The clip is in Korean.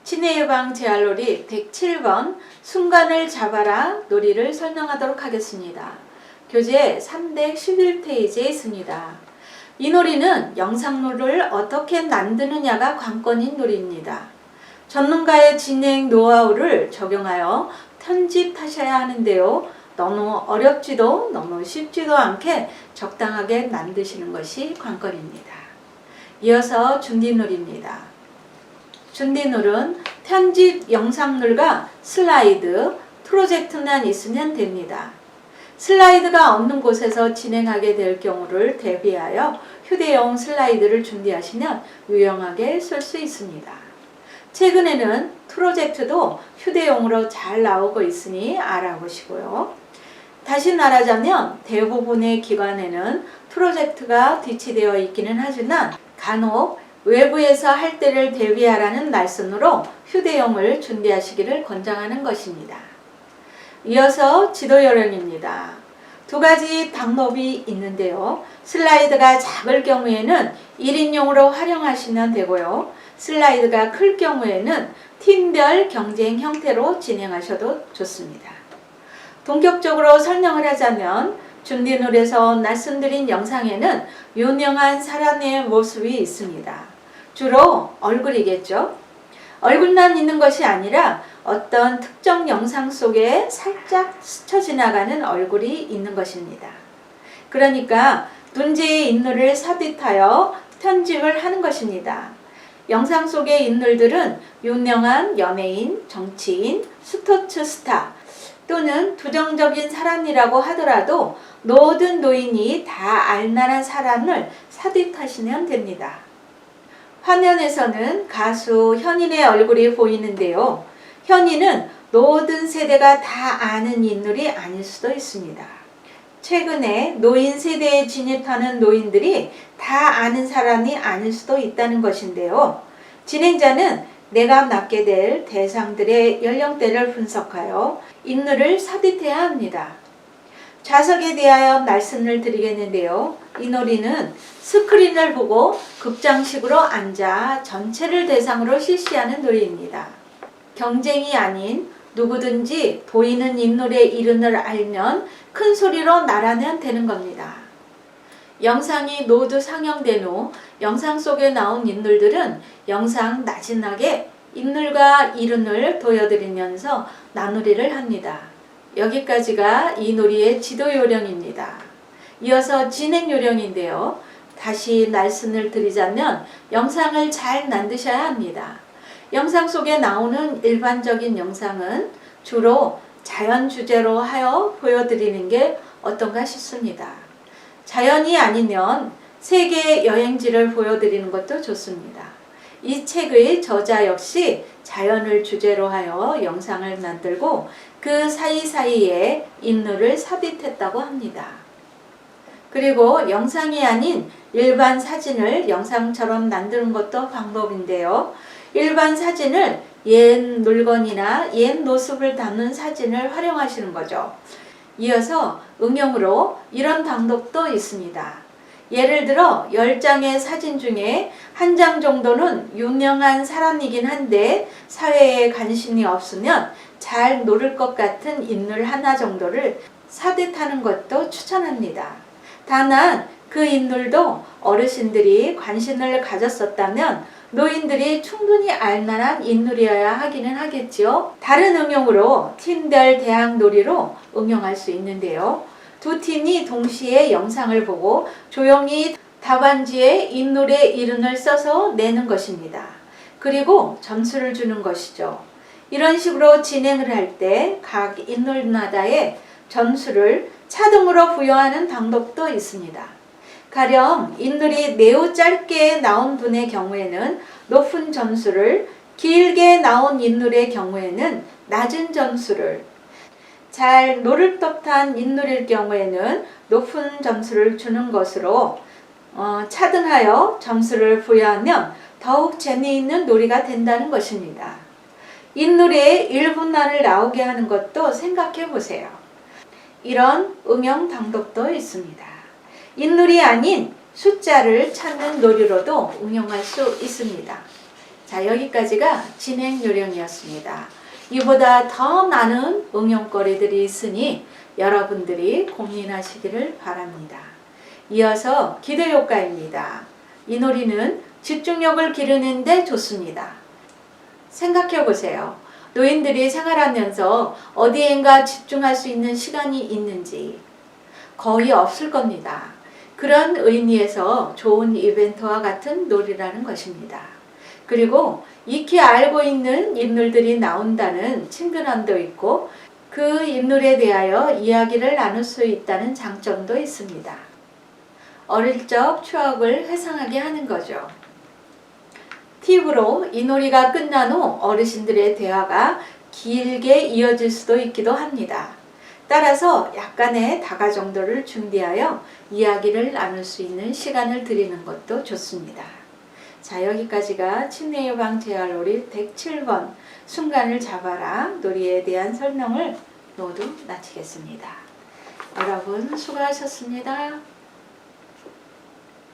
치매예방 재활놀이 107번 순간을 잡아라 놀이를 설명하도록 하겠습니다. 교재 311페이지에 있습니다. 이 놀이는 영상놀을 어떻게 만드느냐가 관건인 놀이입니다. 전문가의 진행 노하우를 적용하여 편집하셔야 하는데요. 너무 어렵지도 너무 쉽지도 않게 적당하게 만드시는 것이 관건입니다. 이어서 준비놀이입니다. 준비놀은 편집 영상놀과 슬라이드, 프로젝트만 있으면 됩니다. 슬라이드가 없는 곳에서 진행하게 될 경우를 대비하여 휴대용 슬라이드를 준비하시면 유용하게 쓸 수 있습니다. 최근에는 프로젝트도 휴대용으로 잘 나오고 있으니 알아보시고요. 다시 말하자면 대부분의 기관에는 프로젝트가 비치되어 있기는 하지만 간혹 외부에서 할 때를 대비하라는 말씀으로 휴대용을 준비하시기를 권장하는 것입니다. 이어서 지도 요령입니다. 두 가지 방법이 있는데요. 슬라이드가 작을 경우에는 1인용으로 활용하시면 되고요. 슬라이드가 클 경우에는 팀별 경쟁 형태로 진행하셔도 좋습니다. 본격적으로 설명을 하자면 준비놀에서 말씀드린 영상에는 유명한 사람의 모습이 있습니다. 주로 얼굴이겠죠. 얼굴만 있는 것이 아니라 어떤 특정 영상 속에 살짝 스쳐 지나가는 얼굴이 있는 것입니다. 그러니까 문제의 인물을 삽입하여 편집을 하는 것입니다. 영상 속의 인물들은 유명한 연예인, 정치인, 스포츠 스타 또는 부정적인 사람이라고 하더라도 모든 노인이 다 알만한 사람을 삽입하시면 됩니다. 화면에서는 가수 현인의 얼굴이 보이는데요. 현인은 모든 세대가 다 아는 인물이 아닐 수도 있습니다. 최근에 노인 세대에 진입하는 노인들이 다 아는 사람이 아닐 수도 있다는 것인데요. 진행자는 내가 맡게 될 대상들의 연령대를 분석하여 인물을 삽입해야 합니다. 좌석에 대하여 말씀을 드리겠는데요. 이 놀이는 스크린을 보고 극장식으로 앉아 전체를 대상으로 실시하는 놀이입니다. 경쟁이 아닌 누구든지 보이는 인물의 이름을 알면 큰 소리로 말하면 되는 겁니다. 영상이 모두 상영된 후 영상 속에 나온 인물들은 영상 나지막에 인물과 이름을 보여드리면서 나누리를 합니다. 여기까지가 이 놀이의 지도 요령입니다. 이어서 진행 요령인데요. 다시 말씀을 드리자면 영상을 잘 만드셔야 합니다. 영상 속에 나오는 일반적인 영상은 주로 자연 주제로 하여 보여드리는 게 어떤가 싶습니다. 자연이 아니면 세계 여행지를 보여드리는 것도 좋습니다. 이 책의 저자 역시 자연을 주제로 하여 영상을 만들고 그 사이사이에 인물을 삽입했다고 합니다. 그리고 영상이 아닌 일반 사진을 영상처럼 만드는 것도 방법인데요. 일반 사진을 옛 물건이나 옛 모습을 담는 사진을 활용하시는 거죠. 이어서 응용으로 이런 방법도 있습니다. 예를 들어 10장의 사진 중에 한 장 정도는 유명한 사람이긴 한데 사회에 관심이 없으면 잘 모를 것 같은 인물 하나 정도를 삽입하는 것도 추천합니다. 다만 그 인물도 어르신들이 관심을 가졌었다면 노인들이 충분히 알만한 인물이어야 하기는 하겠지요. 다른 응용으로 팀별 대항 놀이로 응용할 수 있는데요. 두 팀이 동시에 영상을 보고 조용히 답안지에 인물의 이름을 써서 내는 것입니다. 그리고 점수를 주는 것이죠. 이런 식으로 진행을 할 때 각 인물마다의 점수를 차등으로 부여하는 방법도 있습니다. 가령 인물이 매우 짧게 나온 분의 경우에는 높은 점수를, 길게 나온 인물의 경우에는 낮은 점수를, 잘 모를 법한 인물일 경우에는 높은 점수를 주는 것으로 차등하여 점수를 부여하면 더욱 재미있는 놀이가 된다는 것입니다. 인물의 일부만을 나오게 하는 것도 생각해 보세요. 이런 응용 방법도 있습니다. 인물이 아닌 숫자를 찾는 놀이로도 응용할 수 있습니다. 자, 여기까지가 진행 요령이었습니다. 이보다 더 많은 응용거리들이 있으니 여러분들이 고민하시기를 바랍니다. 이어서 기대효과입니다. 이 놀이는 집중력을 기르는데 좋습니다. 생각해 보세요. 노인들이 생활하면서 어디엔가 집중할 수 있는 시간이 있는지 거의 없을 겁니다. 그런 의미에서 좋은 이벤트와 같은 놀이라는 것입니다. 그리고 익히 알고 있는 인물들이 나온다는 친근함도 있고 그 인물에 대하여 이야기를 나눌 수 있다는 장점도 있습니다. 어릴 적 추억을 회상하게 하는 거죠. 팁으로 이 놀이가 끝난 후 어르신들의 대화가 길게 이어질 수도 있기도 합니다. 따라서 약간의 다가 정도를 준비하여 이야기를 나눌 수 있는 시간을 드리는 것도 좋습니다. 자, 여기까지가 치매 예방 재활놀이 107번 순간을 잡아라 놀이에 대한 설명을 모두 마치겠습니다. 여러분 수고하셨습니다.